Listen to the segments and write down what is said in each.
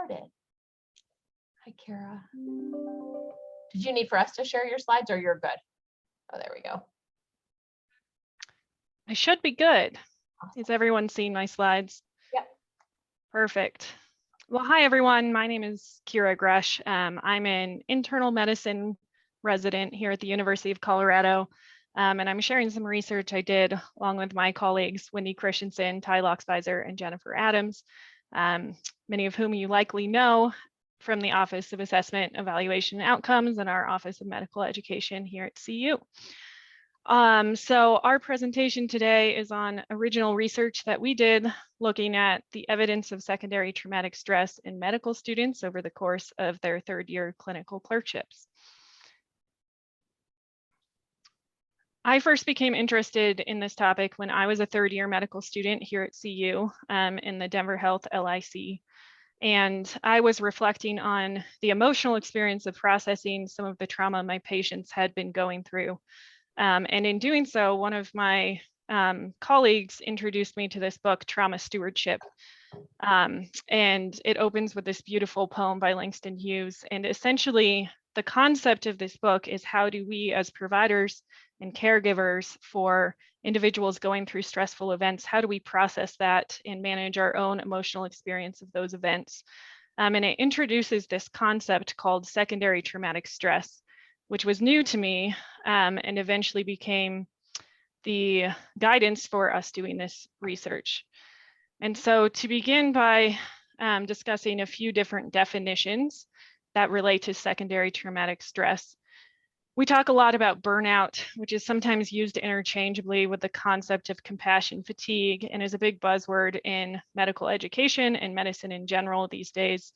started. Hi, Kara. Did you need for us to share your slides or you're good? Oh, there we go. I should be good. Awesome. Is everyone seeing my slides? Yep. Perfect. Well, hi, everyone. My name is Kira Gresh. I'm an internal medicine resident here at the University of Colorado. And I'm sharing some research I did along with my colleagues, Wendy Christensen, Ty Loxbizer, and Jennifer Adams, many of whom you likely know from the Office of Assessment, Evaluation, and Outcomes and our Office of Medical Education here at CU. So our presentation today is on original research that we did looking at the evidence of secondary traumatic stress in medical students over the course of their third-year clinical clerkships. I first became interested in this topic when I was a third-year medical student here at CU in the Denver Health LIC. And I was reflecting on the emotional experience of processing some of the trauma my patients had been going through. And in doing so, one of my colleagues introduced me to this book, Trauma Stewardship. And it opens with this beautiful poem by Langston Hughes. And essentially, the concept of this book is how do we as providers and caregivers for individuals going through stressful events, how do we process that and manage our own emotional experience of those events? And it introduces this concept called secondary traumatic stress, which was new to me and eventually became the guidance for us doing this research. And so to begin by discussing a few different definitions that relate to secondary traumatic stress, we talk a lot about burnout, which is sometimes used interchangeably with the concept of compassion fatigue and is a big buzzword in medical education and medicine in general these days.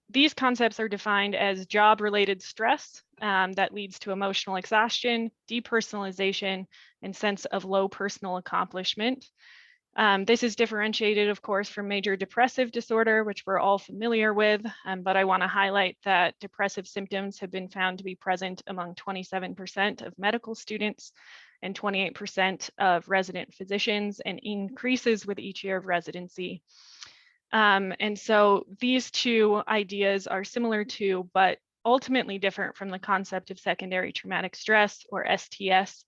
These concepts are defined as job-related stress that leads to emotional exhaustion, depersonalization, and sense of low personal accomplishment. This is differentiated, of course, from major depressive disorder, which we're all familiar with, but I want to highlight that depressive symptoms have been found to be present among 27% of medical students and 28% of resident physicians, and increases with each year of residency. And so these two ideas are similar to, but ultimately different from the concept of secondary traumatic stress, or STS,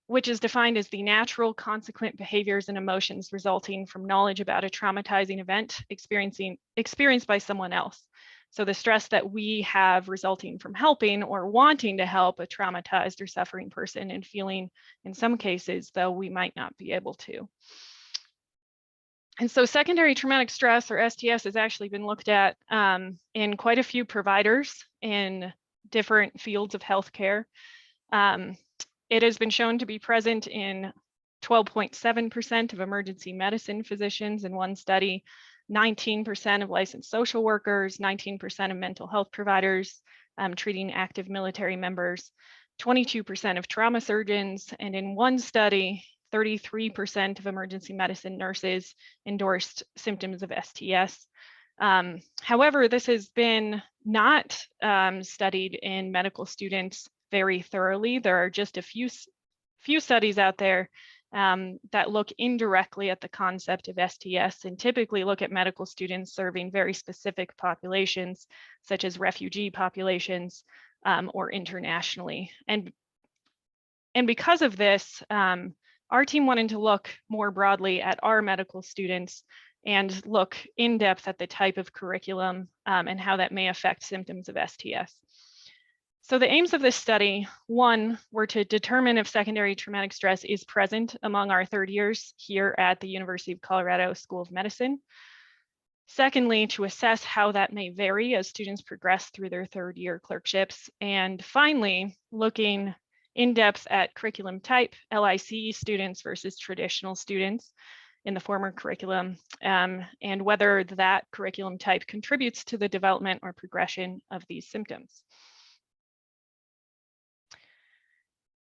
which is defined as the natural consequent behaviors and emotions resulting from knowledge about a traumatizing event experienced by someone else. So the stress that we have resulting from helping or wanting to help a traumatized or suffering person and feeling in some cases, though we might not be able to. And so secondary traumatic stress, or STS, has actually been looked at in quite a few providers in different fields of healthcare. It has been shown to be present in 12.7% of emergency medicine physicians in one study, 19% of licensed social workers, 19% of mental health providers treating active military members, 22% of trauma surgeons, and in one study, 33% of emergency medicine nurses endorsed symptoms of STS. However, this has been not studied in medical students very thoroughly. There are just a few studies out there that look indirectly at the concept of STS and typically look at medical students serving very specific populations, such as refugee populations or internationally. And because of this, our team wanted to look more broadly at our medical students and look in depth at the type of curriculum and how that may affect symptoms of STS. So the aims of this study, one, were to determine if secondary traumatic stress is present among our third years here at the University of Colorado School of Medicine. Secondly, to assess how that may vary as students progress through their third year clerkships. And finally, looking in depth at curriculum type, LIC students versus traditional students in the former curriculum, and whether that curriculum type contributes to the development or progression of these symptoms.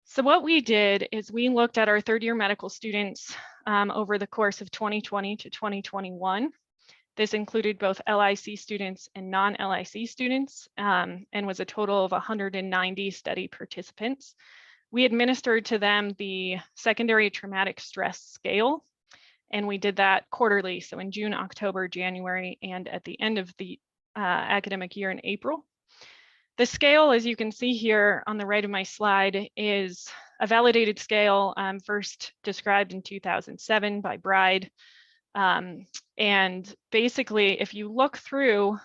So what we did is we looked at our third year medical students over the course of 2020 to 2021. This included both LIC students and non-LIC students and was a total of 190 study participants. We administered to them the secondary traumatic stress scale, And we did that quarterly, so in June, October, January, and at the end of the academic year in April. The scale, as you can see here on the right of my slide, is a validated scale first described in 2007 by Bride. And basically, if you look through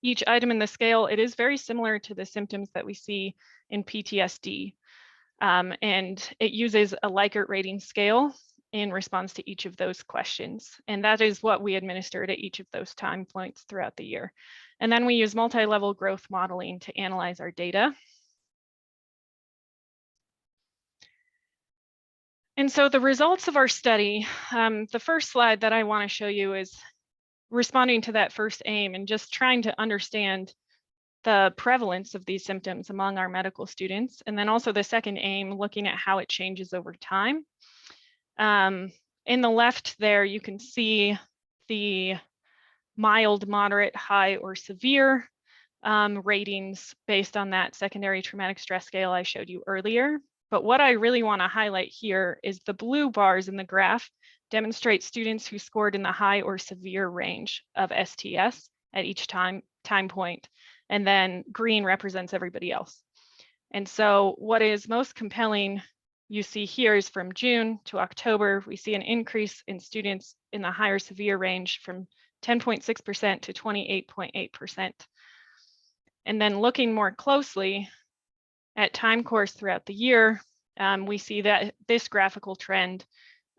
each item in the scale, it is very similar to the symptoms that we see in PTSD. And it uses a Likert rating scale in response to each of those questions. And that is what we administered at each of those time points throughout the year. And then we use multi-level growth modeling to analyze our data. And so the results of our study, the first slide that I want to show you is responding to that first aim and just trying to understand the prevalence of these symptoms among our medical students. And then also the second aim, looking at how it changes over time. In the left there, you can see the mild, moderate, high, or severe ratings based on that secondary traumatic stress scale I showed you earlier. But what I really want to highlight here is the blue bars in the graph demonstrate students who scored in the high or severe range of STS at each time point. And then green represents everybody else. And so what is most compelling you see here is from June to October, we see an increase in students in the higher severe range from 10.6% to 28.8%. And then looking more closely at time course throughout the year, we see that this graphical trend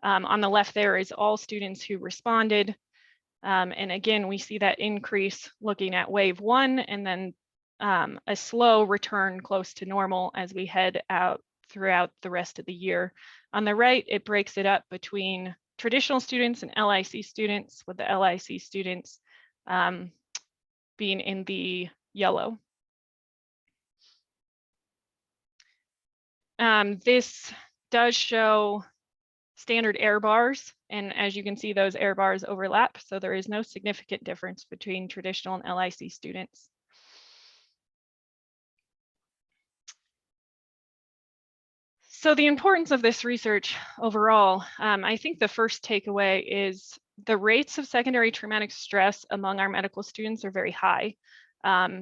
on the left there is all students who responded. And again, we see that increase looking at wave 1 and then a slow return close to normal as we head out throughout the rest of the year. On the right, it breaks it up between traditional students and LIC students, with the LIC students being in the yellow. This does show standard error bars, and as you can see, those error bars overlap, so there is no significant difference between traditional and LIC students. So the importance of this research overall, I think the first takeaway is the rates of secondary traumatic stress among our medical students are very high.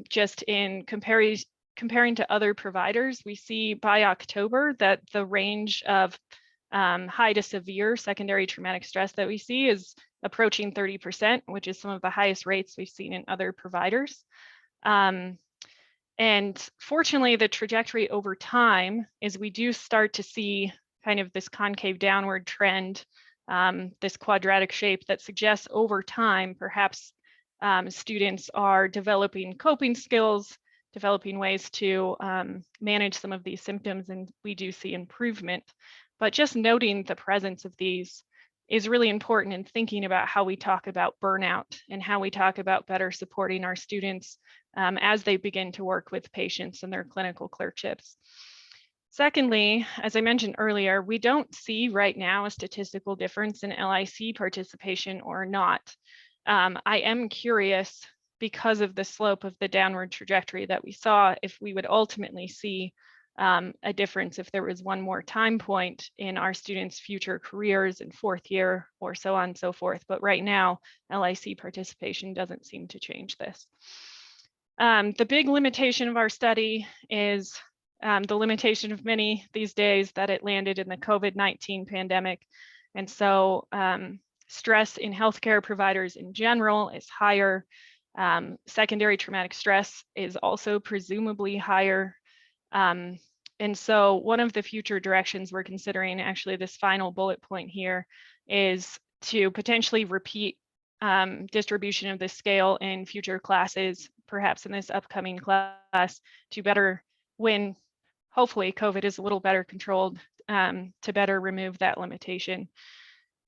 Just in comparing to other providers, we see by October that the range of high to severe secondary traumatic stress that we see is approaching 30%, which is some of the highest rates we've seen in other providers. And fortunately, the trajectory over time is we do start to see kind of this concave downward trend, this quadratic shape that suggests over time, perhaps students are developing coping skills, developing ways to manage some of these symptoms, and we do see improvement. But just noting the presence of these is really important in thinking about how we talk about burnout and how we talk about better supporting our students as they begin to work with patients in their clinical clerkships. Secondly, as I mentioned earlier, we don't see right now a statistical difference in LIC participation or not. I am curious, because of the slope of the downward trajectory that we saw, if we would ultimately see a difference if there was one more time point in our students' future careers in fourth year or so on and so forth. But right now, LIC participation doesn't seem to change this. The big limitation of our study is the limitation of many these days that it landed in the COVID-19 pandemic. And so stress in healthcare providers in general is higher. Secondary traumatic stress is also presumably higher. And so one of the future directions we're considering, actually this final bullet point here, is to potentially repeat distribution of this scale in future classes, perhaps in this upcoming class, to better, when hopefully COVID is a little better controlled, to better remove that limitation.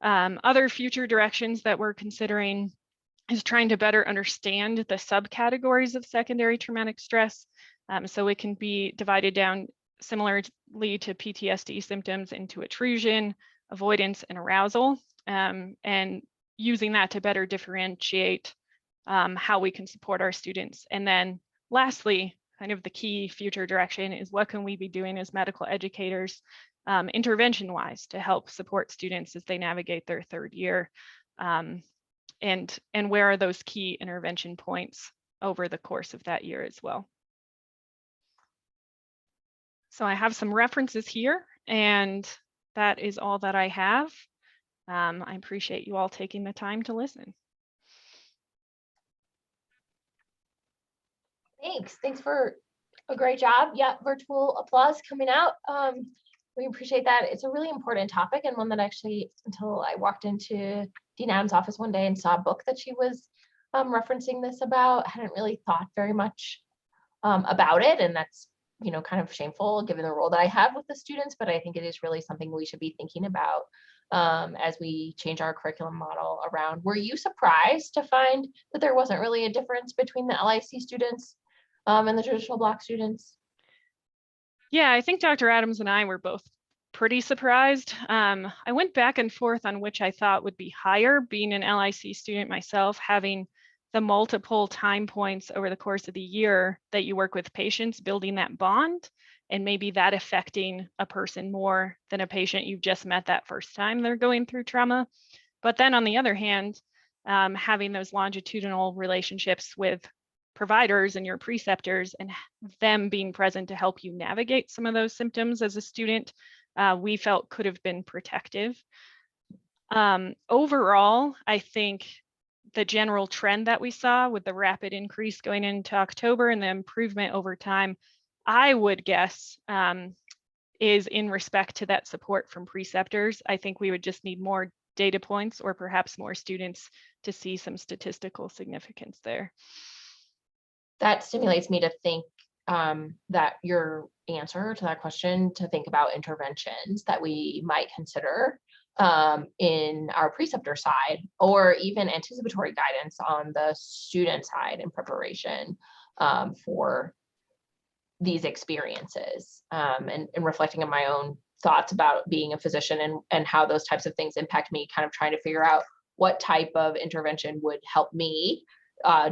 Other future directions that we're considering is trying to better understand the subcategories of secondary traumatic stress. So it can be divided down similarly to PTSD symptoms into intrusion, avoidance, and arousal, and using that to better differentiate how we can support our students. And then lastly, kind of the key future direction is what can we be doing as medical educators intervention-wise to help support students as they navigate their third year? And where are those key intervention points over the course of that year as well? So I have some references here, and that is all that I have. I appreciate you all taking the time to listen. Thanks for a great job. Yeah, virtual applause coming out. We appreciate that. It's a really important topic, and one that actually, until I walked into Dean Adams' office one day and saw a book that she was referencing this about, I hadn't really thought very much about it, and that's, you know, kind of shameful given the role that I have with the students, but I think it is really something we should be thinking about as we change our curriculum model around. Were you surprised to find that there wasn't really a difference between the LIC students and the traditional Block students? Yeah, I think Dr. Adams and I were both pretty surprised. I went back and forth on which I thought would be higher, being an LIC student myself, having the multiple time points over the course of the year that you work with patients, building that bond, and maybe that affecting a person more than a patient you've just met that first time they're going through trauma. But then on the other hand, having those longitudinal relationships with providers and your preceptors and them being present to help you navigate some of those symptoms as a student, we felt could have been protective. Overall, I think the general trend that we saw with the rapid increase going into October and the improvement over time, I would guess, is in respect to that support from preceptors. I think we would just need more data points or perhaps more students to see some statistical significance there. That stimulates me to think that your answer to that question, to think about interventions that we might consider in our preceptor side, or even anticipatory guidance on the student side in preparation for these experiences, and reflecting on my own thoughts about being a physician and how those types of things impact me, kind of trying to figure out what type of intervention would help me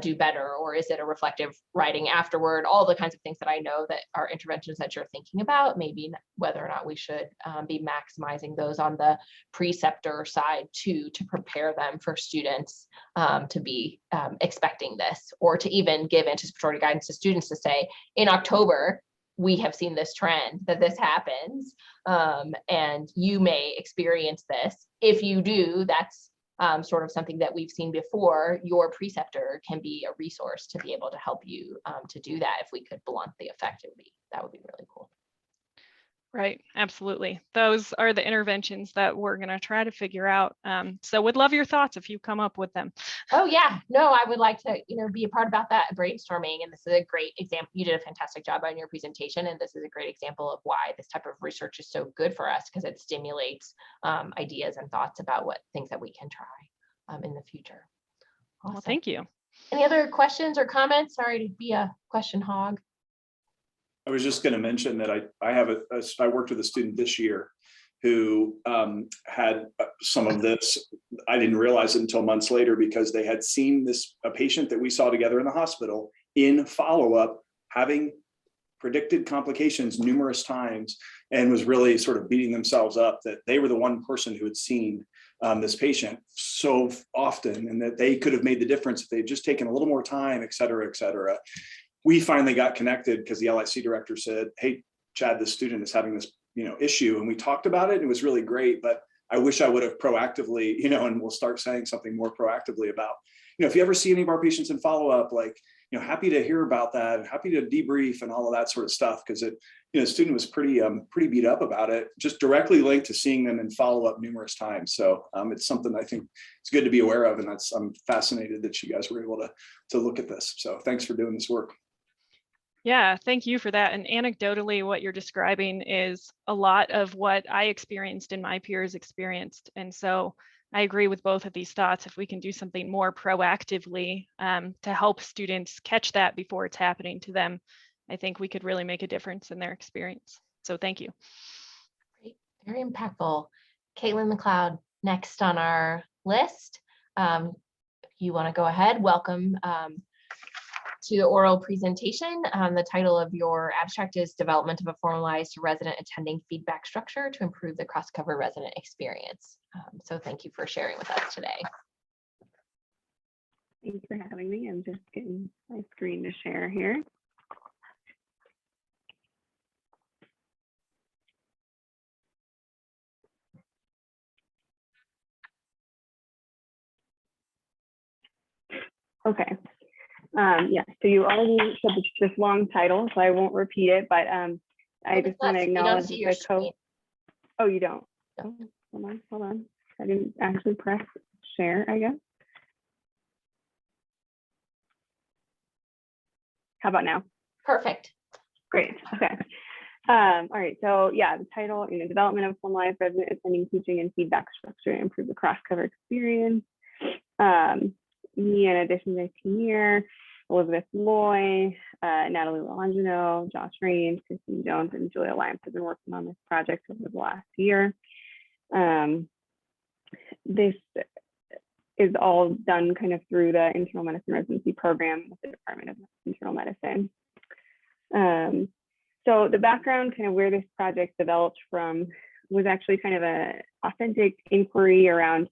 do better, or is it a reflective writing afterward? All the kinds of things that I know that are interventions that you're thinking about, maybe whether or not we should be maximizing those on the preceptor side too, to prepare them for students to be expecting this, or to even give anticipatory guidance to students to say, in October, we have seen this trend that this happens, and you may experience this. If you do, that's sort of something that we've seen before. Your preceptor can be a resource to be able to help you to do that. If we could blunt the effect, that would be really cool. Right, absolutely. Those are the interventions that we're going to try to figure out. So would love your thoughts if you come up with them. Oh yeah, no, I would like to, be a part about that brainstorming. And this is a great example. You did a fantastic job on your presentation, and this is a great example of why this type of research is so good for us, because it stimulates ideas and thoughts about what things that we can try in the future. Awesome. Well, thank you. Any other questions or comments? Sorry to be a question hog. I was just going to mention that I worked with a student this year who had some of this. I didn't realize it until months later, because they had seen a patient that we saw together in the hospital in follow-up having predicted complications numerous times, and was really sort of beating themselves up that they were the one person who had seen this patient so often, and that they could have made the difference if they'd just taken a little more time, et cetera, et cetera. We finally got connected because the LIC director said, "Hey, Chad, this student is having this, issue," and we talked about it. And it was really great, but I wish I would have proactively, and we'll start saying something more proactively about, if you ever see any of our patients in follow-up, like, happy to hear about that, and happy to debrief and all of that sort of stuff, because the student was pretty beat up about it, just directly linked to seeing them in follow-up numerous times. So it's something I think it's good to be aware of, and I'm fascinated that you guys were able to look at this. So thanks for doing this work. Yeah, thank you for that. And anecdotally, what you're describing is a lot of what I experienced and my peers experienced. And so I agree with both of these thoughts. If we can do something more proactively to help students catch that before it's happening to them, I think we could really make a difference in their experience. So thank you. Great. Very impactful. Caitlin McLeod, next on our list. If you want to go ahead, welcome to the oral presentation. The title of your abstract is Development of a Formalized Resident Attending Feedback Structure to Improve the Cross-Cover Resident Experience. So thank you for sharing with us today. Thanks for having me. I'm just getting my screen to share here. Okay. Yeah, so you already said this long title, so I won't repeat it, but I just want to acknowledge the Oh, you don't? No. Oh, hold on. I didn't actually press share, I guess. How about now? Perfect. Great. Okay. All right. So yeah, the title, development of formalized resident attending teaching and feedback structure to improve the cross-cover experience. Me, in addition to Tamir, Elizabeth Loy, Natalie Longino, Josh Raines, Christine Jones, and Julia Lyons have been working on this project over the last year. This is all done kind of through the internal medicine residency program with the Department of Internal Medicine. So the background, kind of where this project developed from, was actually kind of an authentic inquiry around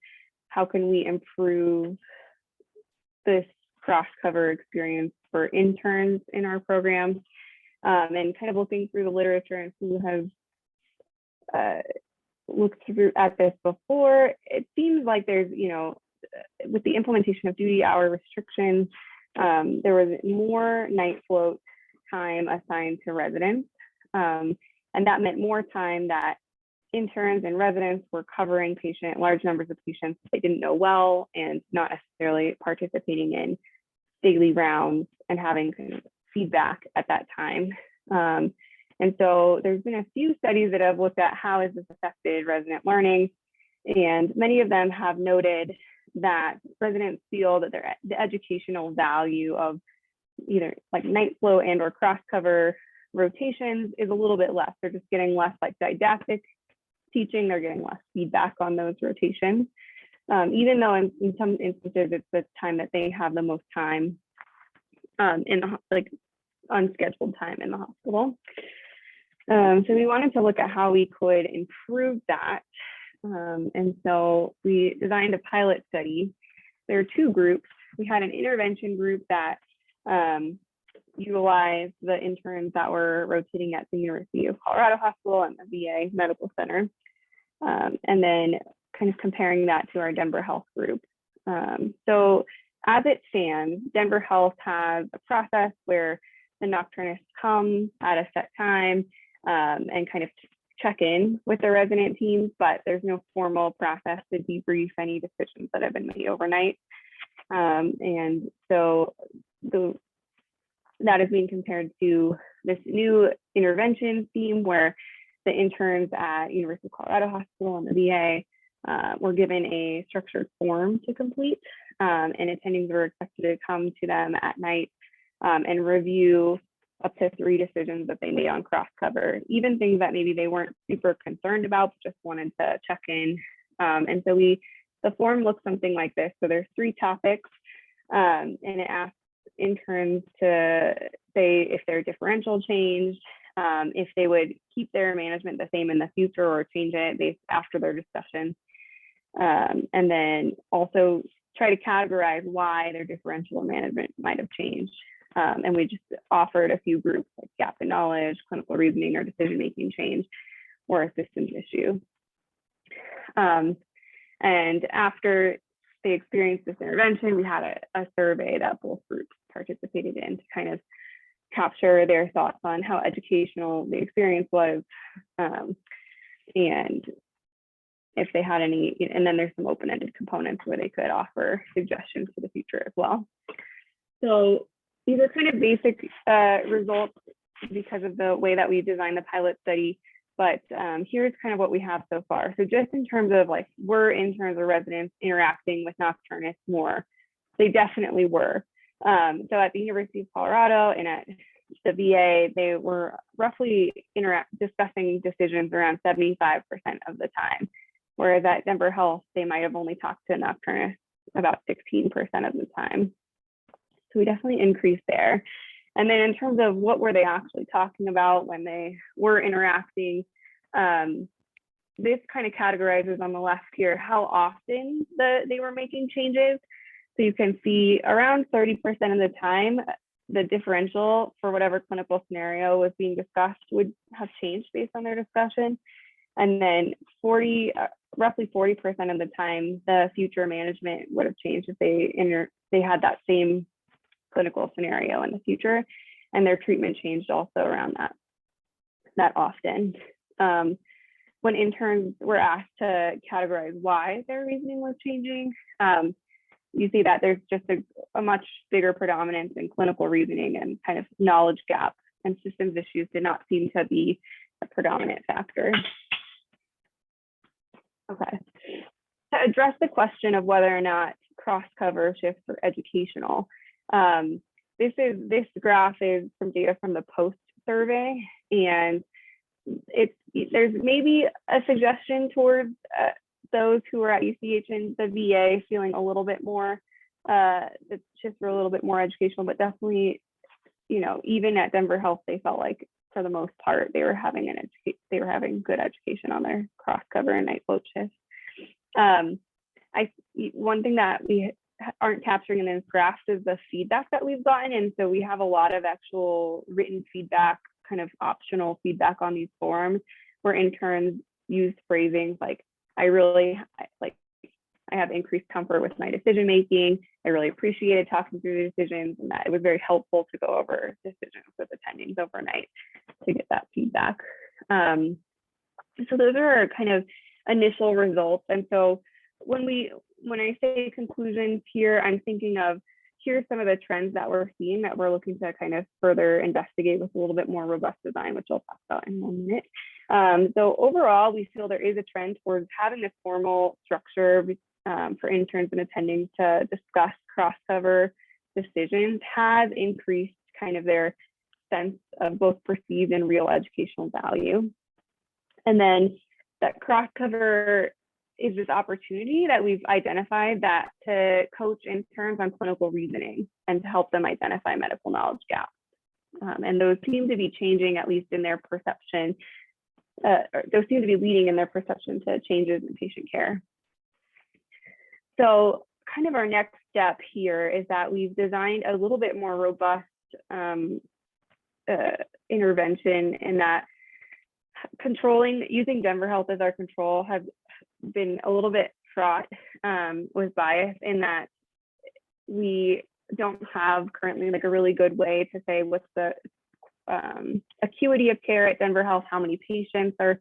how can we improve this cross-cover experience for interns in our programs, and kind of looking through the literature and who has looked at this before. It seems like there's, with the implementation of duty hour restrictions, there was more night float time assigned to residents, and that meant more time that interns and residents were covering large numbers of patients they didn't know well and not necessarily participating in daily rounds and having kind of feedback at that time. And so there's been a few studies that have looked at how has this affected resident learning, and many of them have noted that residents feel that the educational value of either like night flow and or cross cover rotations is a little bit less. They're just getting less like didactic teaching, they're getting less feedback on those rotations, even though in some instances it's the time that they have the most time in the unscheduled time in the hospital. So we wanted to look at how we could improve that. And so we designed a pilot study. There are two groups. We had an intervention group that utilized the interns that were rotating at the University of Colorado Hospital and the VA Medical Center, and then kind of comparing that to our Denver Health group. So as it stands, Denver Health has a process where the nocturnists come at a set time and kind of check in with the resident teams, but there's no formal process to debrief any decisions that have been made overnight. And so that is being compared to this new intervention theme where the interns at University of Colorado Hospital and the VA were given a structured form to complete, and attendings were expected to come to them at night and review up to 3 decisions that they made on cross cover, even things that maybe they weren't super concerned about, but just wanted to check in. And so the form looks something like this. So there's 3 topics, and it asks interns to say if their differential changed, if they would keep their management the same in the future or change it after their discussion, and then also try to categorize why their differential management might have changed. And we just offered a few groups like gap in knowledge, clinical reasoning, or decision-making change, or a systems issue. And after they experienced this intervention, we had a survey that both groups participated in to kind of capture their thoughts on how educational the experience was, and if they had any, and then there's some open-ended components where they could offer suggestions for the future as well. So these are kind of basic results because of the way that we designed the pilot study, but here's kind of what we have so far. So just in terms of like, were interns or residents interacting with nocturnists more? They definitely were. So at the University of Colorado and at the VA, they were roughly discussing decisions around 75% of the time, whereas at Denver Health, they might have only talked to nocturnists about 16% of the time. So we definitely increased there. And then in terms of what were they actually talking about when they were interacting, this kind of categorizes on the left here how often they were making changes. So you can see around 30% of the time, the differential for whatever clinical scenario was being discussed would have changed based on their discussion. And then roughly 40% of the time, the future management would have changed if they had that same clinical scenario in the future, and their treatment changed also around that often. When interns were asked to categorize why their reasoning was changing, you see that there's just a much bigger predominance in clinical reasoning, and kind of knowledge gap and systems issues did not seem to be a predominant factor. Okay. To address the question of whether or not cross-cover shifts are educational, this graph is from data from the post survey, and there's maybe a suggestion towards those who are at UCH and the VA feeling a little bit more, the shifts were a little bit more educational, but definitely, even at Denver Health, they felt like for the most part they were having good education on their cross cover and night float shifts. One thing that we aren't capturing in this graph is the feedback that we've gotten, and so we have a lot of actual written feedback, kind of optional feedback on these forums, where interns use phrasings like, I have increased comfort with my decision making. I really appreciated talking through the decisions, and that it was very helpful to go over decisions with attendings overnight to get that feedback. So those are our kind of initial results. And so when I say conclusions here, I'm thinking of, here's some of the trends that we're seeing that we're looking to kind of further investigate with a little bit more robust design, which I'll talk about in a minute. So overall, we feel there is a trend towards having this formal structure for interns and attendings to discuss cross-cover decisions has increased kind of their sense of both perceived and real educational value. And then that cross-cover is this opportunity that we've identified that to coach interns on clinical reasoning and to help them identify medical knowledge gaps. And those seem to be changing, at least in their perception, those seem to be leading in their perception to changes in patient care. So kind of our next step here is that we've designed a little bit more robust intervention, in that using Denver Health as our control has been a little bit fraught with bias, in that we don't have currently like a really good way to say what's the acuity of care at Denver Health, how many patients are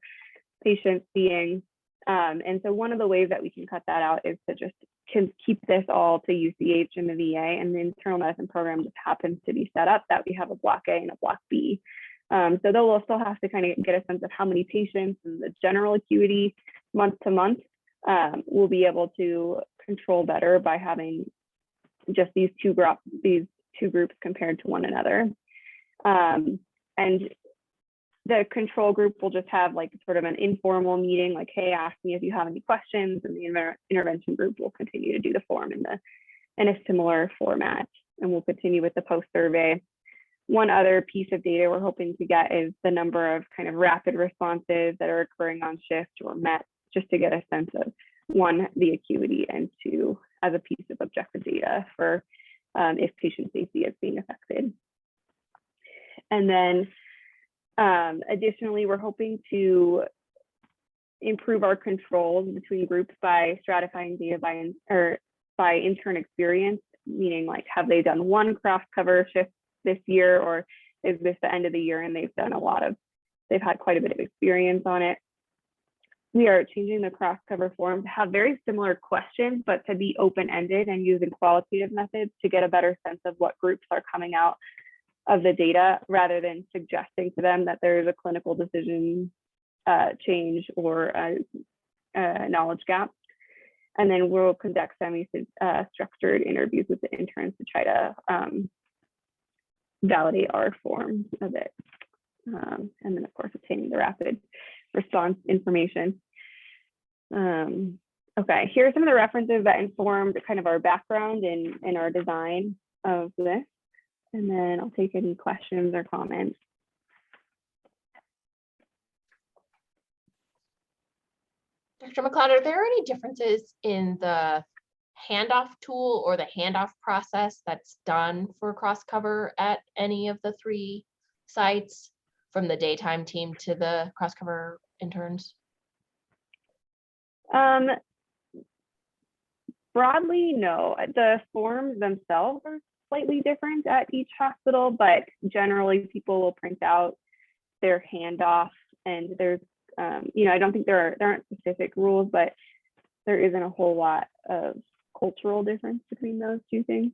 patients seeing. And so one of the ways that we can cut that out is to just keep this all to UCH and the VA, and the internal medicine program just happens to be set up that we have a block A and a block B. So they'll still have to kind of get a sense of how many patients and the general acuity month to month. We'll be able to control better by having just these two groups compared to one another. And the control group will just have like sort of an informal meeting, like, hey, ask me if you have any questions, and the intervention group will continue to do the form in a similar format, and we'll continue with the post survey. One other piece of data we're hoping to get is the number of kind of rapid responses that are occurring on shift or met, just to get a sense of, one, the acuity, and two, as a piece of objective data for if patient safety is being affected. And then additionally, we're hoping to improve our controls between groups by stratifying data by intern experience, meaning like, have they done one cross cover shift this year, or is this the end of the year and they've had quite a bit of experience on it. We are changing the cross cover form to have very similar questions, but to be open-ended and using qualitative methods to get a better sense of what groups are coming out of the data, rather than suggesting to them that there is a clinical decision change or a knowledge gap. And then we'll conduct semi-structured interviews with the interns to try to validate our form of it. And then of course, obtaining the rapid response information. Okay, here are some of the references that informed kind of our background in our design. of this, and then I'll take any questions or comments. Dr. McLeod, are there any differences in the handoff tool or the handoff process that's done for cross cover at any of the 3 sites, from the daytime team to the cross cover interns? Broadly, no. The forms themselves are slightly different at each hospital, but generally people will print out their handoff, and there's, I don't think there aren't specific rules, but there isn't a whole lot of cultural difference between those 2 things.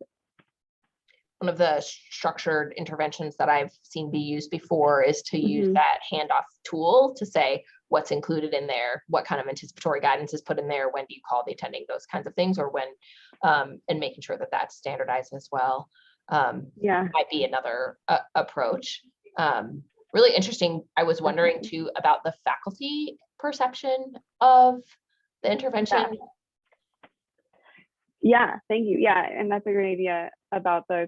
One of the structured interventions that I've seen be used before is to use that handoff tool to say what's included in there, what kind of anticipatory guidance is put in there, when do you call the attending, those kinds of things, or when, and making sure that that's standardized as well. Might be another approach. Really interesting. I was wondering too about the faculty perception of the intervention. Yeah, thank you. Yeah, and that's a great idea about the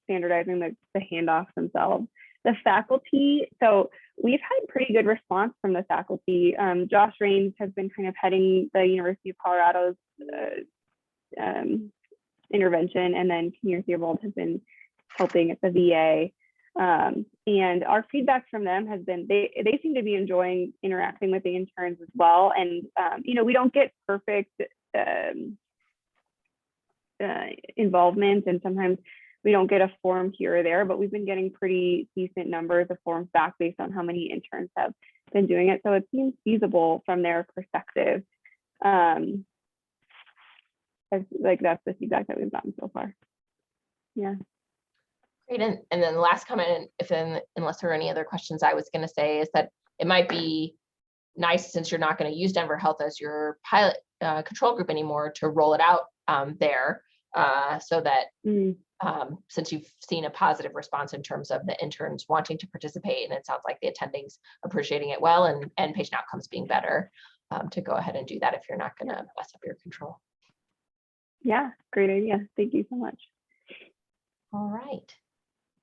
standardizing the handoffs themselves. The faculty, so we've had pretty good response from the faculty. Josh Raines has been kind of heading the University of Colorado's intervention, and then Kinnear Theobald has been helping at the VA. And our feedback from them has been they seem to be enjoying interacting with the interns as well. And we don't get perfect involvement, and sometimes we don't get a form here or there, but we've been getting pretty decent numbers of forms back based on how many interns have been doing it. So it seems feasible from their perspective. Like that's the feedback that we've gotten so far. Yeah. Great. And then the last comment, unless there are any other questions, I was going to say is that it might be nice, since you're not going to use Denver Health as your pilot control group anymore, to roll it out there so that since you've seen a positive response in terms of the interns wanting to participate, and it sounds like the attendings appreciating it well, and patient outcomes being better, to go ahead and do that if you're not going to mess up your control. Yeah, great idea. Thank you so much. All right.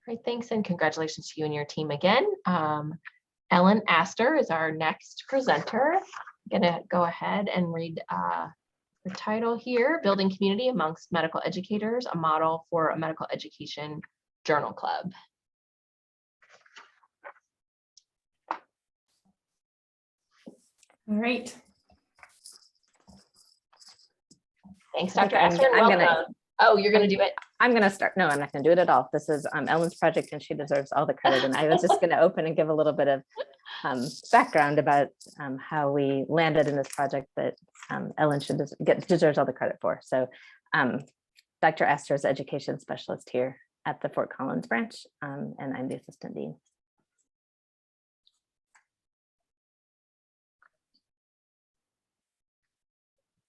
Great, thanks, and congratulations to you and your team again. Ellen Astor is our next presenter. I'm going to go ahead and read the title here: Building Community Amongst Medical Educators, a Model for a Medical Education Journal Club. All right. Thanks, Dr. Esther. Oh, you're going to do it? I'm going to start. No, I'm not going to do it at all. This is Ellen's project, and she deserves all the credit. And I was just going to open and give a little bit of background about how we landed in this project that Ellen deserves all the credit for. So Dr. Esther is education specialist here at the Fort Collins branch, and I'm the assistant dean.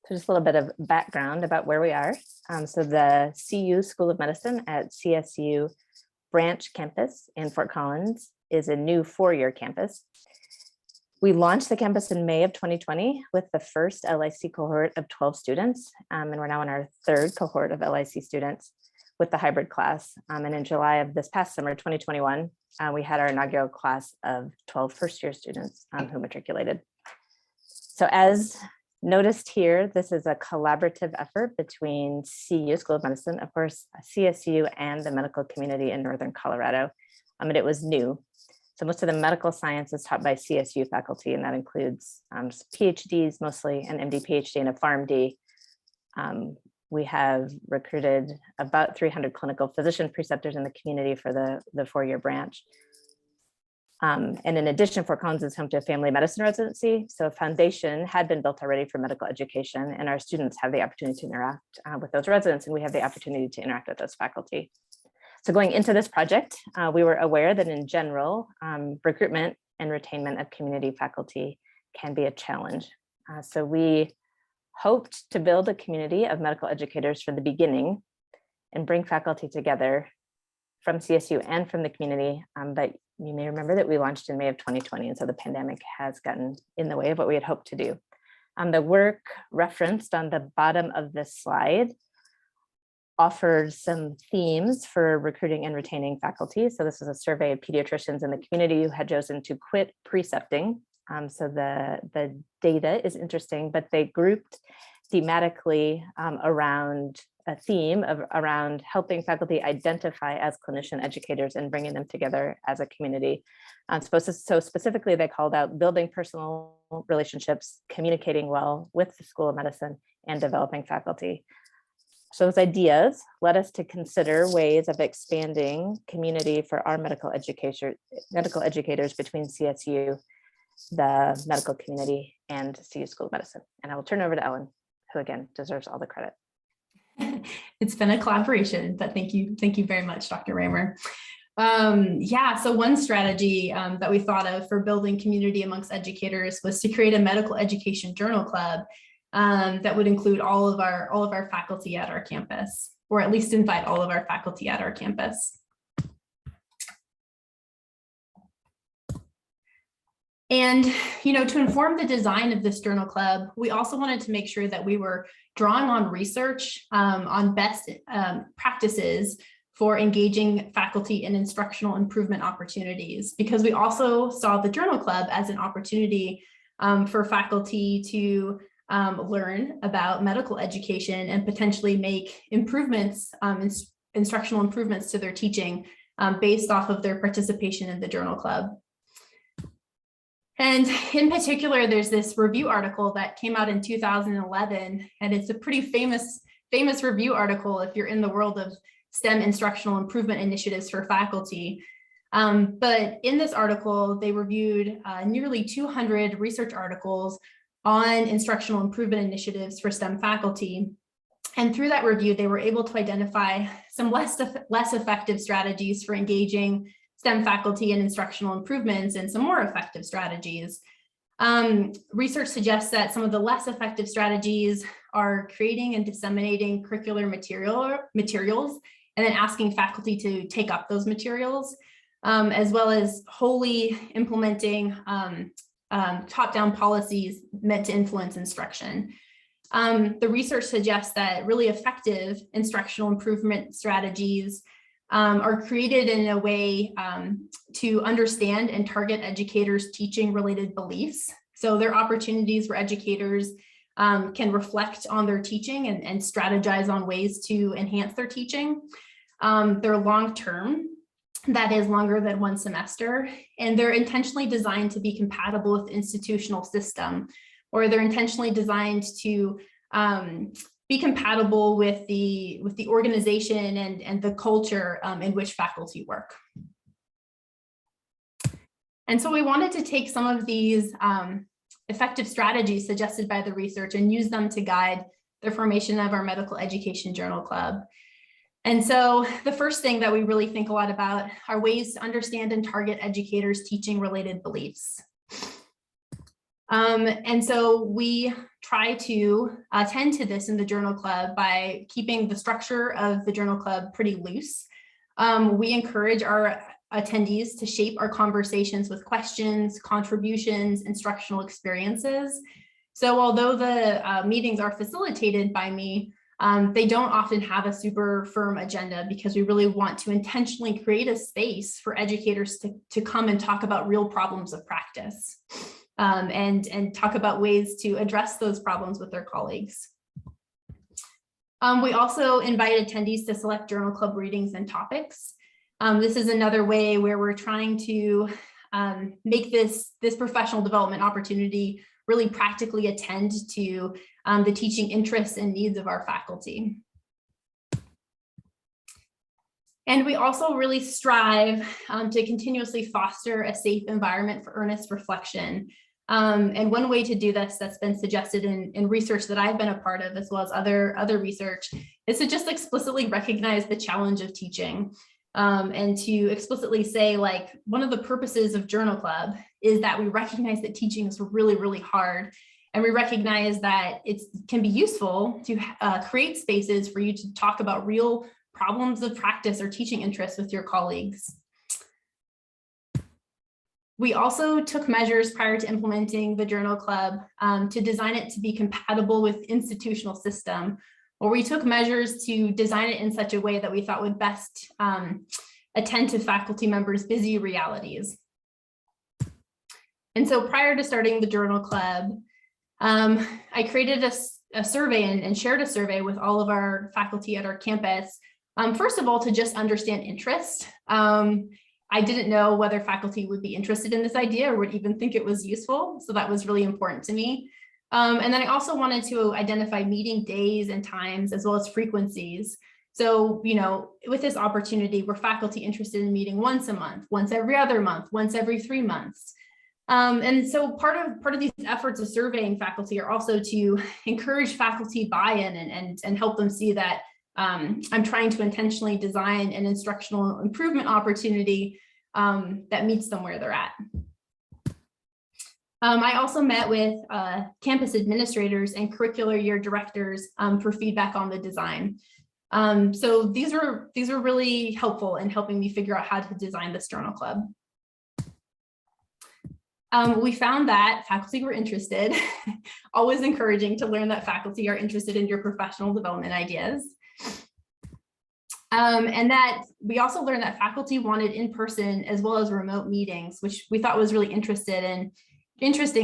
So just a little bit of background about where we are. So the CU School of Medicine at CSU branch campus in Fort Collins is a new 4-year campus. We launched the campus in May of 2020 with the first LIC cohort of 12 students. And we're now in our 3rd cohort of LIC students with the hybrid class. And in July of this past summer, 2021, we had our inaugural class of 12 first-year students who matriculated. So as noticed here, this is a collaborative effort between CU School of Medicine, of course, CSU, and the medical community in Northern Colorado. And it was new. So most of the medical science is taught by CSU faculty, and that includes PhDs mostly, an MD, PhD, and a PharmD. We have recruited about 300 clinical physician preceptors in the community for the 4-year branch. And in addition, Fort Collins is home to a family medicine residency. So a foundation had been built already for medical education, and our students have the opportunity to interact with those residents, and we have the opportunity to interact with those faculty. So going into this project, we were aware that in general, recruitment and retainment of community faculty can be a challenge. So we hoped to build a community of medical educators from the beginning and bring faculty together from CSU and from the community, but you may remember that we launched in May of 2020, and so the pandemic has gotten in the way of what we had hoped to do. The work referenced on the bottom of this slide offered some themes for recruiting and retaining faculty. So this was a survey of pediatricians in the community who had chosen to quit precepting. So the data is interesting, but they grouped thematically around a theme of around helping faculty identify as clinician educators and bringing them together as a community. So specifically, they called out building personal relationships, communicating well with the School of Medicine, and developing faculty. So those ideas led us to consider ways of expanding community for our medical educators between CSU, the medical community, and CU School of Medicine. And I will turn over to Ellen, who again deserves all the credit. It's been a collaboration, but thank you very much, Dr. Raymer. Yeah, so one strategy that we thought of for building community amongst educators was to create a medical education journal club that would include all of our faculty at our campus, or at least invite all of our faculty at our campus. And, to inform the design of this journal club, we also wanted to make sure that we were drawing on research on best practices for engaging faculty in instructional improvement opportunities, because we also saw the journal club as an opportunity for faculty to learn about medical education and potentially make improvements, instructional improvements to their teaching based off of their participation in the journal club. And in particular, there's this review article that came out in 2011, and it's a pretty famous review article if you're in the world of STEM instructional improvement initiatives for faculty. But in this article, they reviewed nearly 200 research articles on instructional improvement initiatives for STEM faculty. And through that review, they were able to identify some less effective strategies for engaging STEM faculty and instructional improvements and some more effective strategies. Research suggests that some of the less effective strategies are creating and disseminating curricular materials and then asking faculty to take up those materials, as well as wholly implementing top-down policies meant to influence instruction. The research suggests that really effective instructional improvement strategies are created in a way to understand and target educators' teaching related beliefs. So there are opportunities where educators can reflect on their teaching and strategize on ways to enhance their teaching. They're long-term, that is longer than one semester, and they're intentionally designed to be compatible with the institutional system, or they're intentionally designed to be compatible with the organization and the culture in which faculty work. And so we wanted to take some of these effective strategies suggested by the research and use them to guide the formation of our medical education journal club. And so the first thing that we really think a lot about are ways to understand and target educators' teaching related beliefs. And so we try to attend to this in the journal club by keeping the structure of the journal club pretty loose. We encourage our attendees to shape our conversations with questions, contributions, instructional experiences. So although the meetings are facilitated by me, they don't often have a super firm agenda, because we really want to intentionally create a space for educators to come and talk about real problems of practice. And talk about ways to address those problems with their colleagues. We also invite attendees to select journal club readings and topics. This is another way where we're trying to make this professional development opportunity really practically attend to the teaching interests and needs of our faculty. And we also really strive to continuously foster a safe environment for earnest reflection. And one way to do this that's been suggested in research that I've been a part of, as well as other research, is to just explicitly recognize the challenge of teaching. And to explicitly say, like, one of the purposes of Journal Club is that we recognize that teaching is really, really hard. And we recognize that it can be useful to create spaces for you to talk about real problems of practice or teaching interests with your colleagues. We also took measures prior to implementing the Journal Club to design it to be compatible with institutional system, where we took measures to design it in such a way that we thought would best attend to faculty members' busy realities. And so prior to starting the journal club, I created a survey and shared a survey with all of our faculty at our campus. First of all, to just understand interest. I didn't know whether faculty would be interested in this idea or would even think it was useful. So that was really important to me. And then I also wanted to identify meeting days and times as well as frequencies. So, you know, with this opportunity, were faculty interested in meeting once a month, once every other month, once every 3 months? And so part of these efforts of surveying faculty are also to encourage faculty buy-in and help them see that I'm trying to intentionally design an instructional improvement opportunity that meets them where they're at. I also met with campus administrators and curricular year directors for feedback on the design. So these were really helpful in helping me figure out how to design this journal club. We found that faculty were interested, always encouraging to learn that faculty are interested in your professional development ideas. And that we also learned that faculty wanted in-person as well as remote meetings, which we thought was really interesting.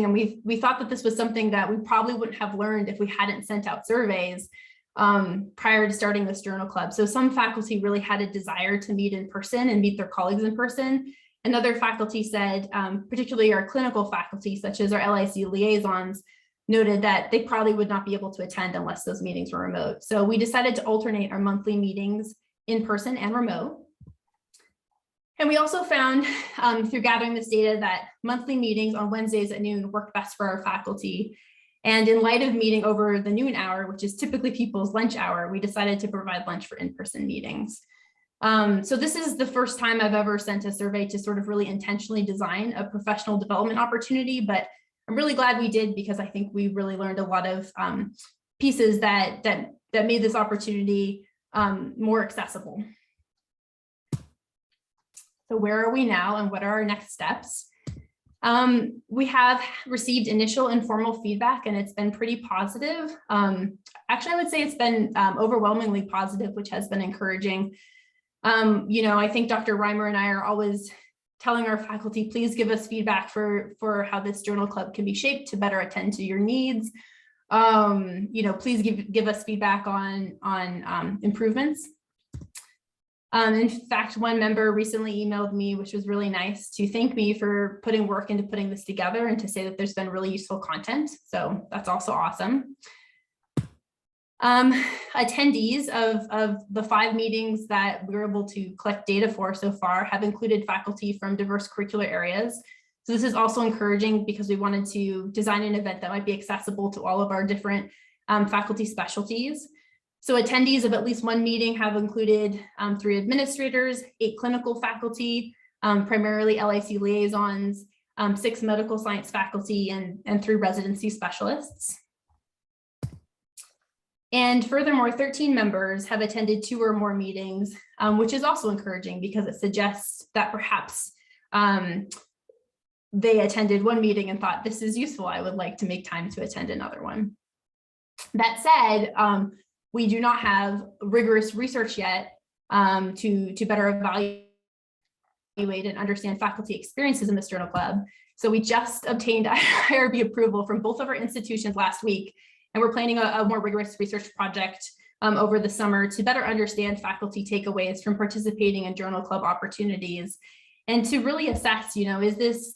And we thought that this was something that we probably wouldn't have learned if we hadn't sent out surveys prior to starting this journal club. So some faculty really had a desire to meet in person and meet their colleagues in person. And other faculty said, particularly our clinical faculty, such as our LIC liaisons, noted that they probably would not be able to attend unless those meetings were remote. So we decided to alternate our monthly meetings in person and remote. And we also found through gathering this data that monthly meetings on Wednesdays at noon worked best for our faculty. And in light of meeting over the noon hour, which is typically people's lunch hour, we decided to provide lunch for in-person meetings. So this is the first time I've ever sent a survey to sort of really intentionally design a professional development opportunity, but I'm really glad we did because I think we really learned a lot of pieces that made this opportunity more accessible. So where are we now and what are our next steps? We have received initial informal feedback and it's been pretty positive. Actually, I would say it's been overwhelmingly positive, which has been encouraging. You know, I think Dr. Reimer and I are always telling our faculty, please give us feedback for how this journal club can be shaped to better attend to your needs. You know, please give us feedback on improvements. In fact, one member recently emailed me, which was really nice, to thank me for putting work into putting this together and to say that there's been really useful content. So that's also awesome. Attendees of the 5 meetings that we were able to collect data for so far have included faculty from diverse curricular areas. So this is also encouraging because we wanted to design an event that might be accessible to all of our different faculty specialties. So attendees of at least 1 meeting have included 3 administrators, 8 clinical faculty, primarily LIC liaisons, 6 medical science faculty, and 3 residency specialists. And furthermore, 13 members have attended 2 or more meetings, which is also encouraging because it suggests that perhaps they attended 1 meeting and thought, this is useful, I would like to make time to attend another one. That said, we do not have rigorous research yet to better evaluate and understand faculty experiences in this journal club. So we just obtained IRB approval from both of our institutions last week, and we're planning a more rigorous research project over the summer to better understand faculty takeaways from participating in journal club opportunities, and to really assess, you know, is this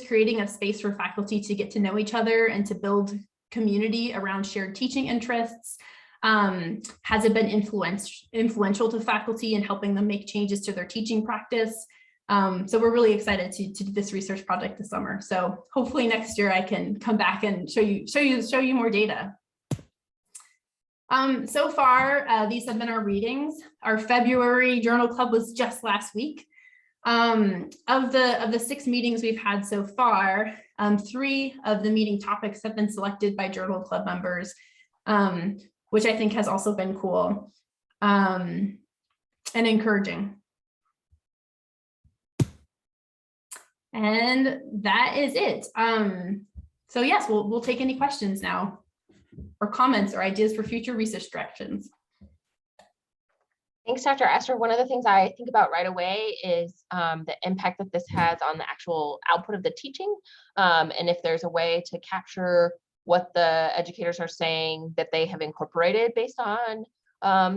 creating a space for faculty to get to know each other and to build community around shared teaching interests? Has it been influential to faculty in helping them make changes to their teaching practice? So we're really excited to do this research project this summer. So hopefully next year I can come back and show you more data. So far, these have been our readings. Our February journal club was just last week. Of the 6 meetings we've had so far, 3 of the meeting topics have been selected by journal club members, which I think has also been cool and encouraging. And that is it. So yes, we'll take any questions now. or comments or ideas for future research directions? Thanks, Dr. Esther. One of the things I think about right away is the impact that this has on the actual output of the teaching. And if there's a way to capture what the educators are saying that they have incorporated based on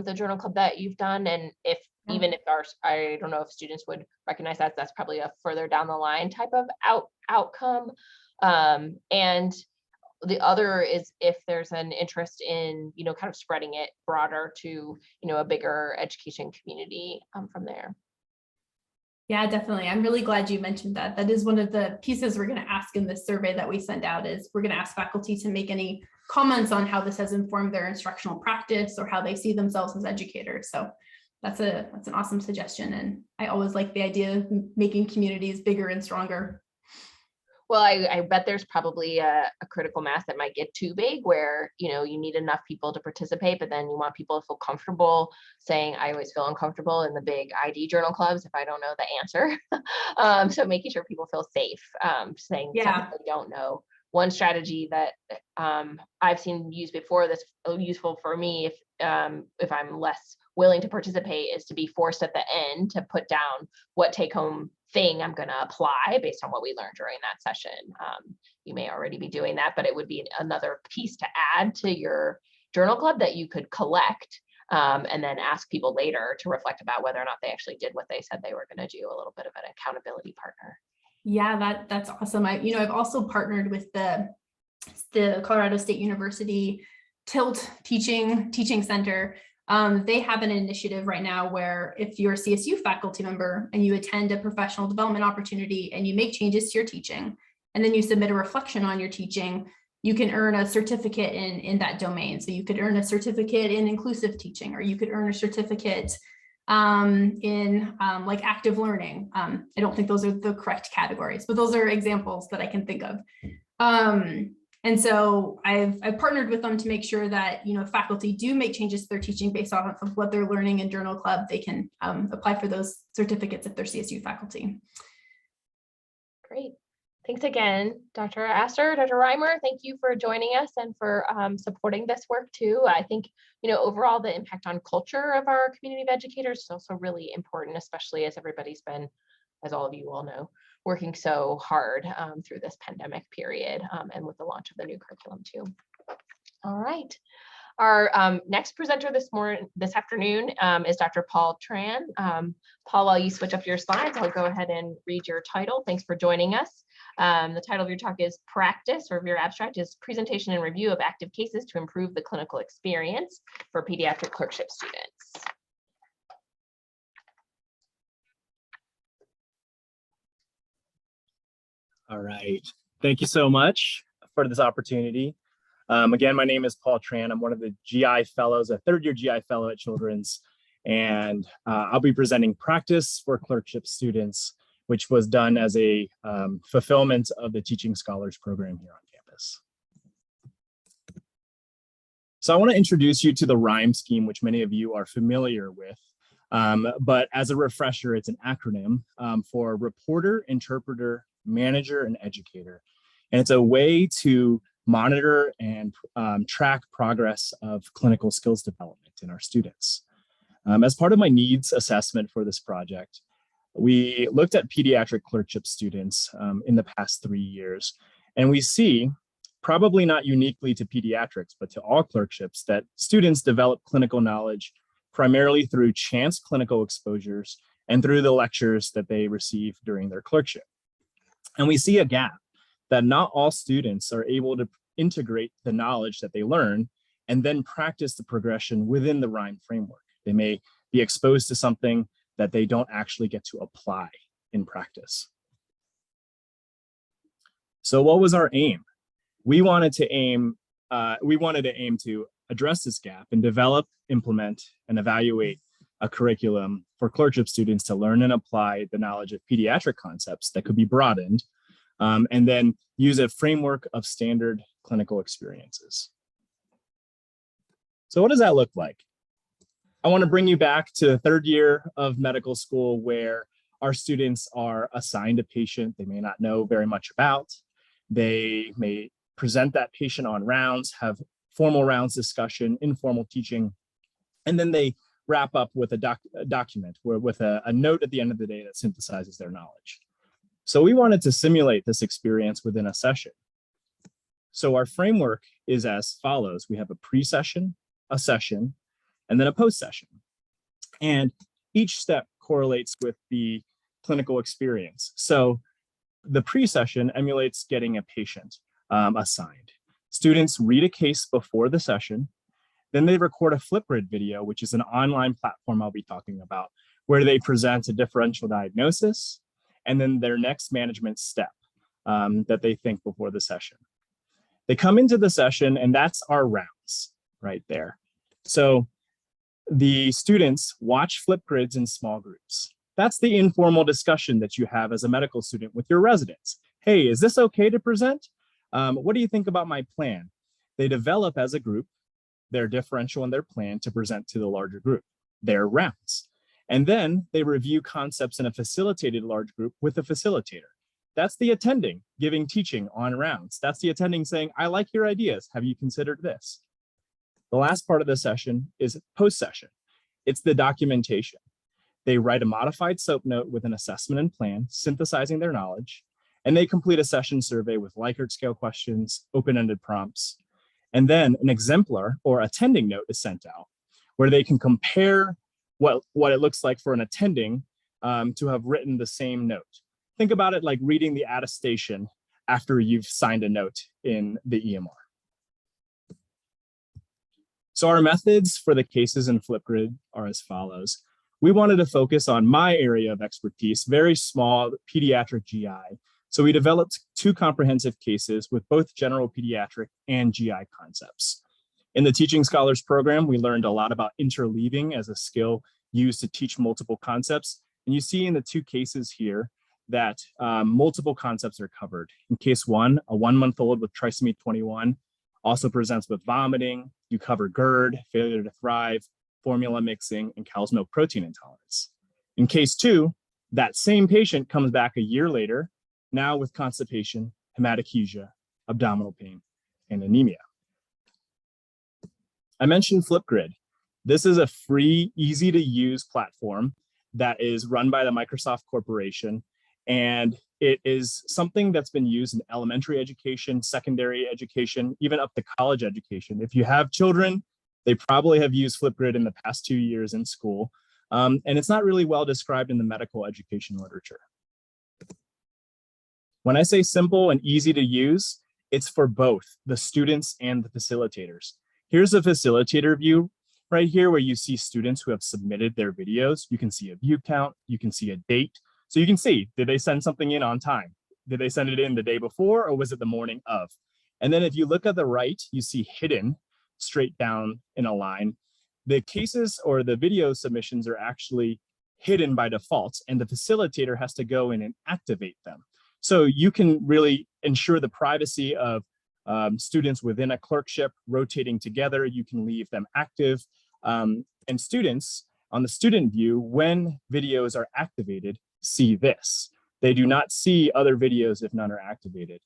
the journal club that you've done. And if even if I don't know if students would recognize that, that's probably a further down the line type of outcome. And the other is if there's an interest in, kind of spreading it broader to, a bigger education community from there. Yeah, definitely. I'm really glad you mentioned that. That is one of the pieces we're going to ask in this survey that we send out is we're going to ask faculty to make any comments on how this has informed their instructional practice or how they see themselves as educators. So that's an awesome suggestion. And I always like the idea of making communities bigger and stronger. Well, I bet there's probably a critical mass that might get too big where, you need enough people to participate, but then you want people to feel comfortable saying, I always feel uncomfortable in the big ID journal clubs if I don't know the answer. So making sure people feel safe saying something they don't know. One strategy that I've seen used before that's useful for me if I'm less willing to participate is to be forced at the end to put down what take-home thing I'm going to apply based on what we learned during that session. You may already be doing that, but it would be another piece to add to your journal club that you could collect and then ask people later to reflect about whether or not they actually did what they said they were going to do, a little bit of an accountability partner. Yeah, that's awesome. I've also partnered with the Colorado State University Tilt Teaching Center. They have an initiative right now where if you're a CSU faculty member and you attend a professional development opportunity and you make changes to your teaching, and then you submit a reflection on your teaching, you can earn a certificate in that domain. So you could earn a certificate in inclusive teaching, or you could earn a certificate in like active learning. I don't think those are the correct categories, but those are examples that I can think of. And so I've partnered with them to make sure that, faculty do make changes to their teaching based off of what they're learning in journal club. They can apply for those certificates if they're CSU faculty. Great. Thanks again, Dr. Esther, Dr. Reimer. Thank you for joining us and for supporting this work too. I think, overall the impact on culture of our community of educators is also really important, especially as everybody's been, as all of you all know, working so hard through this pandemic period and with the launch of the new curriculum too. All right. Our next presenter this afternoon is Dr. Paul Tran. Paul, while you switch up your slides, I'll go ahead and read your title. Thanks for joining us. The title of your talk is Practice, or your abstract is Presentation and Review of Active Cases to Improve the Clinical Experience for Pediatric Clerkship Students. All right. Thank you so much for this opportunity. Again, my name is Paul Tran. I'm one of the GI fellows, a third-year GI fellow at Children's, and I'll be presenting Practice for Clerkship Students, which was done as a fulfillment of the Teaching Scholars program here on campus. So I want to introduce you to the RHYME scheme, which many of you are familiar with. But as a refresher, it's an acronym for Reporter, Interpreter, Manager, and Educator. And it's a way to monitor and track progress of clinical skills development in our students. As part of my needs assessment for this project, we looked at pediatric clerkship students in the past 3 years, and we see, probably not uniquely to pediatrics, but to all clerkships, that students develop clinical knowledge primarily through chance clinical exposures and through the lectures that they receive during their clerkship. And we see a gap that not all students are able to integrate the knowledge that they learn and then practice the progression within the RHYME framework. They may be exposed to something that they don't actually get to apply in practice. So what was our aim? We wanted to aim to address this gap and develop, implement, and evaluate a curriculum for clerkship students to learn and apply the knowledge of pediatric concepts that could be broadened, and then use a framework of standard clinical experiences. So what does that look like? I want to bring you back to the third year of medical school, where our students are assigned a patient they may not know very much about. They may present that patient on rounds, have formal rounds discussion, informal teaching, and then they wrap up with a document with a note at the end of the day that synthesizes their knowledge. So we wanted to simulate this experience within a session. So our framework is as follows. We have a pre-session, a session, and then a post-session. And each step correlates with the clinical experience. So the pre-session emulates getting a patient assigned. Students read a case before the session, then they record a Flipgrid video, which is an online platform I'll be talking about, where they present a differential diagnosis and then their next management step that they think before the session. They come into the session, and that's our rounds right there. So the students watch Flipgrids in small groups. That's the informal discussion that you have as a medical student with your residents. Hey, is this okay to present? What do you think about my plan? They develop as a group their differential and their plan to present to the larger group, their rounds. And then they review concepts in a facilitated large group with a facilitator. That's the attending giving teaching on rounds. That's the attending saying, I like your ideas. Have you considered this? The last part of the session is post-session. It's the documentation. They write a modified SOAP note with an assessment and plan, synthesizing their knowledge, and they complete a session survey with Likert scale questions, open-ended prompts. And then an exemplar or attending note is sent out where they can compare what it looks like for an attending to have written the same note. Think about it like reading the attestation after you've signed a note in the EMR. So our methods for the cases in Flipgrid are as follows. We wanted to focus on my area of expertise, very small pediatric GI. So we developed 2 comprehensive cases with both general pediatric and GI concepts. In the Teaching Scholars program, we learned a lot about interleaving as a skill used to teach multiple concepts. And you see in the 2 cases here that multiple concepts are covered. In case 1, a 1-month-old with trisomy 21 also presents with vomiting. You cover GERD, failure to thrive, formula mixing, and cow's milk protein intolerance. In case 2, that same patient comes back a year later, now with constipation, hematochezia, abdominal pain, and anemia. I mentioned Flipgrid. This is a free, easy to use platform that is run by the Microsoft Corporation. And it is something that's been used in elementary education, secondary education, even up to college education. If you have children, they probably have used Flipgrid in the past 2 years in school. And it's not really well described in the medical education literature. When I say simple and easy to use, it's for both the students and the facilitators. Here's a facilitator view right here where you see students who have submitted their videos. You can see a view count, you can see a date. So you can see, did they send something in on time? Did they send it in the day before, or was it the morning of? And then if you look at the right, you see hidden straight down in a line. The cases or the video submissions are actually hidden by default, and the facilitator has to go in and activate them. So you can really ensure the privacy of students within a clerkship rotating together. You can leave them active. And students on the student view, when videos are activated, see this. They do not see other videos if none are activated.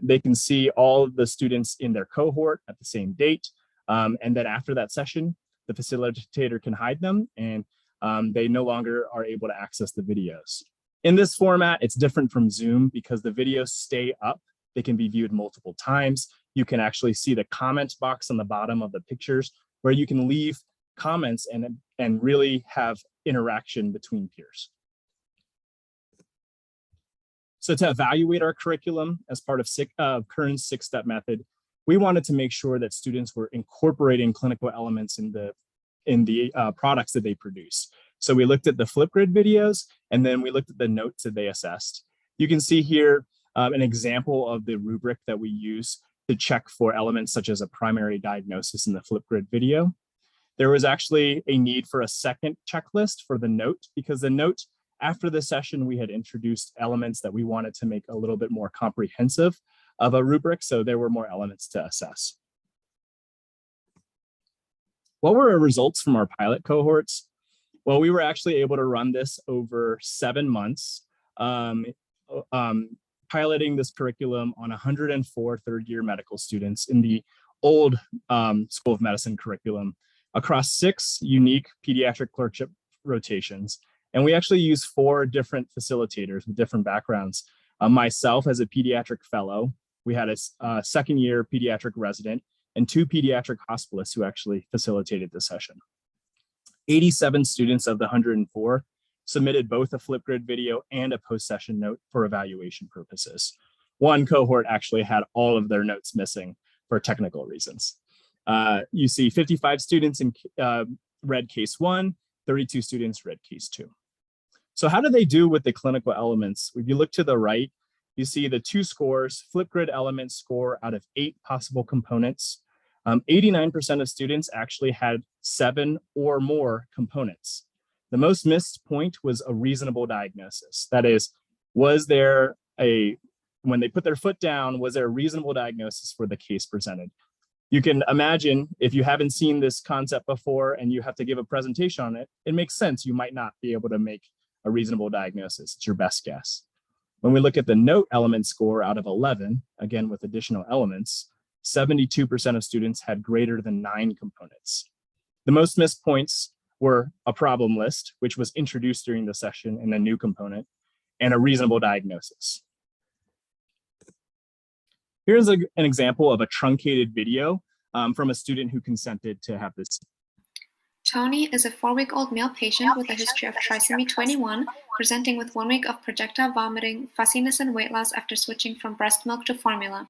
They can see all of the students in their cohort at the same date. And then after that session, the facilitator can hide them, and they no longer are able to access the videos. In this format, it's different from Zoom because the videos stay up. They can be viewed multiple times. You can actually see the comment box on the bottom of the pictures where you can leave comments and really have interaction between peers. So to evaluate our curriculum as part of Kern's 6-step method, we wanted to make sure that students were incorporating clinical elements in the products that they produce. So we looked at the Flipgrid videos, and then we looked at the notes that they assessed. You can see here an example of the rubric that we use to check for elements such as a primary diagnosis in the Flipgrid video. There was actually a need for a second checklist for the note, because the note after the session, we had introduced elements that we wanted to make a little bit more comprehensive of a rubric, so there were more elements to assess. What were our results from our pilot cohorts? Well, we were actually able to run this over 7 months, piloting this curriculum on 104 third-year medical students in the old School of Medicine curriculum across 6 unique pediatric clerkship rotations. And we actually use 4 different facilitators with different backgrounds. Myself as a pediatric fellow, we had a second-year pediatric resident and 2 pediatric hospitalists who actually facilitated the session. 87 students of the 104 submitted both a Flipgrid video and a post-session note for evaluation purposes. One cohort actually had all of their notes missing for technical reasons. You see 55 students read case 1, 32 students read case 2. So how do they do with the clinical elements? If you look to the right, you see the 2 scores. Flipgrid elements score out of 8 possible components. 89% of students actually had 7 or more components. The most missed point was a reasonable diagnosis. That is, when they put their foot down, was there a reasonable diagnosis for the case presented? You can imagine if you haven't seen this concept before and you have to give a presentation on it, it makes sense you might not be able to make a reasonable diagnosis. It's your best guess. When we look at the note element score out of 11, again with additional elements, 72% of students had greater than 9 components. The most missed points were a problem list, which was introduced during the session in a new component, and a reasonable diagnosis. Here's an example of a truncated video from a student who consented to have this. Tony is a 4-week-old male patient with a history of trisomy 21, presenting with 1 week of projectile vomiting, fussiness, and weight loss after switching from breast milk to formula.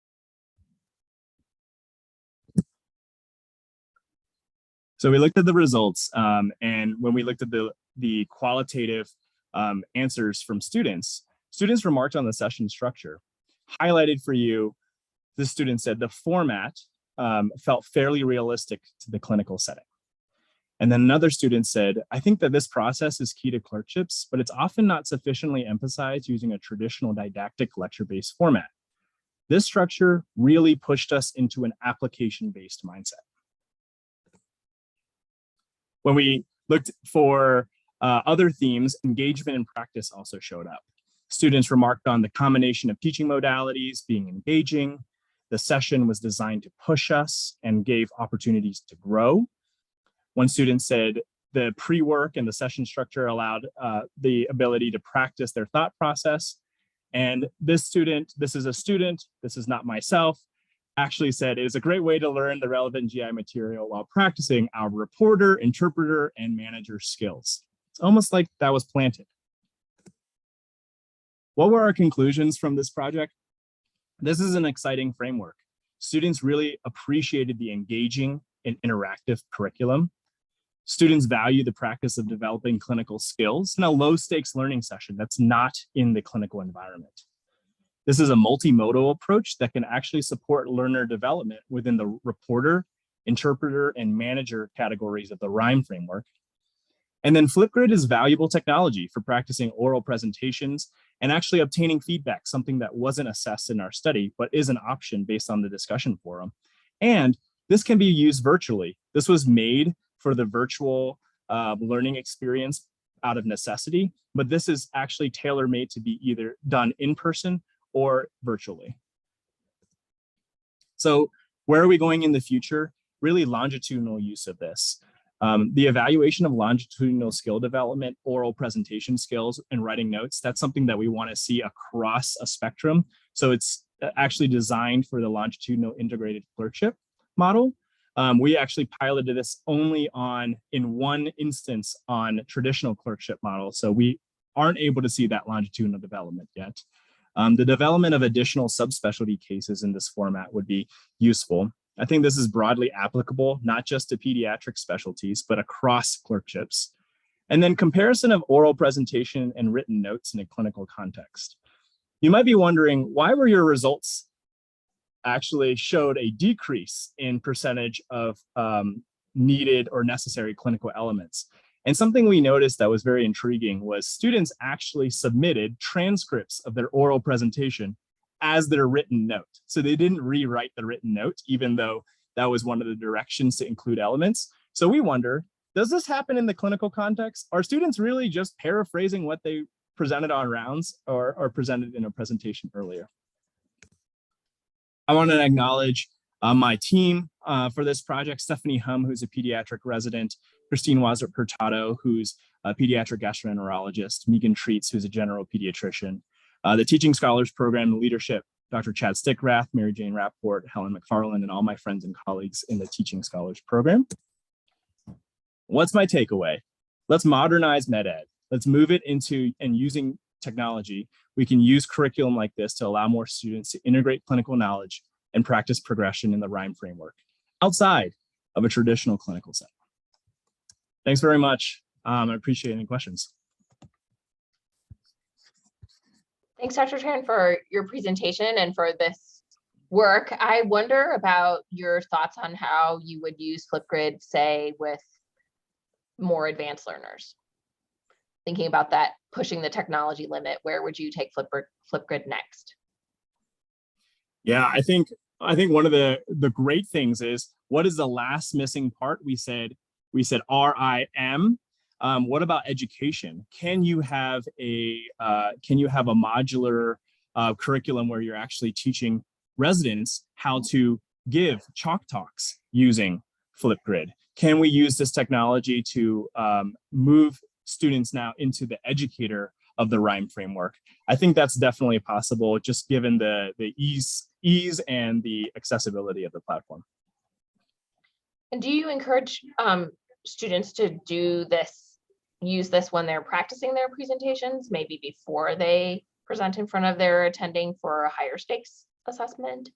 So we looked at the results, and when we looked at the qualitative answers from students remarked on the session structure. Highlighted for you, the student said the format felt fairly realistic to the clinical setting. And then another student said, I think that this process is key to clerkships, but it's often not sufficiently emphasized using a traditional didactic lecture-based format. This structure really pushed us into an application-based mindset. When we looked for other themes, engagement and practice also showed up. Students remarked on the combination of teaching modalities being engaging. The session was designed to push us and gave opportunities to grow. One student said the pre-work and the session structure allowed the ability to practice their thought process. And this is not myself, actually said it is a great way to learn the relevant GI material while practicing our reporter, interpreter, and manager skills. It's almost like that was planted. What were our conclusions from this project? This is an exciting framework. Students really appreciated the engaging and interactive curriculum. Students value the practice of developing clinical skills in a low-stakes learning session that's not in the clinical environment. This is a multimodal approach that can actually support learner development within the reporter, interpreter, and manager categories of the RHYME framework. And then Flipgrid is valuable technology for practicing oral presentations and actually obtaining feedback, something that wasn't assessed in our study, but is an option based on the discussion forum. And this can be used virtually. This was made for the virtual learning experience out of necessity, but this is actually tailor-made to be either done in person or virtually. So where are we going in the future? Really longitudinal use of this. The evaluation of longitudinal skill development, oral presentation skills, and writing notes, that's something that we want to see across a spectrum. So it's actually designed for the longitudinal integrated clerkship model. We actually piloted this only in one instance on traditional clerkship model. So we aren't able to see that longitudinal development yet. The development of additional subspecialty cases in this format would be useful. I think this is broadly applicable, not just to pediatric specialties, but across clerkships. And then comparison of oral presentation and written notes in a clinical context. You might be wondering, why were your results actually showed a decrease in percentage of needed or necessary clinical elements? And something we noticed that was very intriguing was students actually submitted transcripts of their oral presentation as their written note. So they didn't rewrite the written note, even though that was one of the directions to include elements. So we wonder, does this happen in the clinical context? Are students really just paraphrasing what they presented on rounds or presented in a presentation earlier? I want to acknowledge My team for this project, Stephanie Hum, who's a pediatric resident, Christine Wazert-Hurtado, who's a pediatric gastroenterologist, Megan Treats, who's a general pediatrician, the Teaching Scholars Program leadership, Dr. Chad Stickrath, Mary Jane Rapport, Helen McFarland, and all my friends and colleagues in the Teaching Scholars Program. What's my takeaway? Let's modernize MedEd. Let's move it into, and using technology, we can use curriculum like this to allow more students to integrate clinical knowledge and practice progression in the RHYME framework outside of a traditional clinical setting. Thanks very much. I appreciate any questions. Thanks, Dr. Tran, for your presentation and for this work. I wonder about your thoughts on how you would use Flipgrid, say, with more advanced learners. Thinking about that, pushing the technology limit, where would you take Flipgrid next? Yeah, I think one of the great things is, what is the last missing part? We said RIM. What about education? Can you have a modular curriculum where you're actually teaching residents how to give chalk talks using Flipgrid? Can we use this technology to move students now into the educator of the RHYME framework? I think that's definitely possible, just given the ease and the accessibility of the platform. And do you encourage students to use this when they're practicing their presentations, maybe before they present in front of their attending for a higher stakes assessment?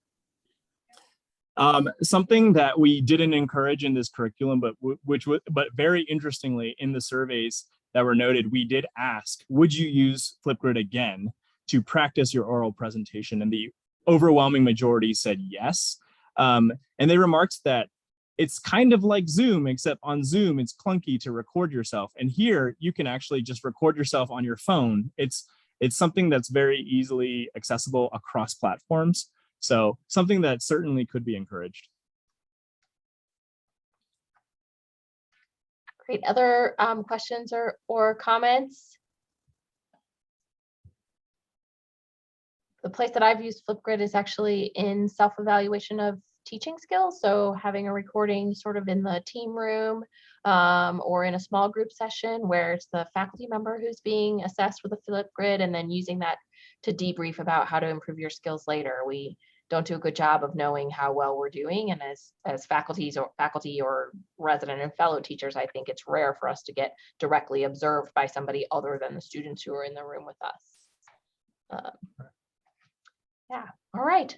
Something that we didn't encourage in this curriculum, but very interestingly, in the surveys that were noted, we did ask, would you use Flipgrid again to practice your oral presentation? And the overwhelming majority said yes. And they remarked that it's kind of like Zoom, except on Zoom, it's clunky to record yourself. And here you can actually just record yourself on your phone. It's something that's very easily accessible across platforms. So something that certainly could be encouraged. Great. Other questions or comments? The place that I've used Flipgrid is actually in self-evaluation of teaching skills. So having a recording sort of in the team room or in a small group session where it's the faculty member who's being assessed with a Flipgrid, and then using that to debrief about how to improve your skills later. We don't do a good job of knowing how well we're doing. And as faculty or resident and fellow teachers, I think it's rare for us to get directly observed by somebody other than the students who are in the room with us. Yeah, all right.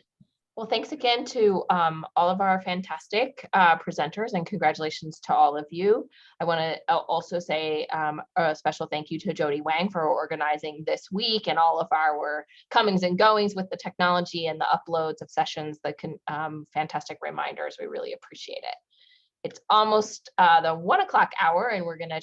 Well, thanks again to all of our fantastic presenters, and congratulations to all of you. I want to also say a special thank you to Jody Wang for organizing this week and all of our comings and goings with the technology and the uploads of sessions, the fantastic reminders. We really appreciate it. It's almost the 1 o'clock hour, and we're going to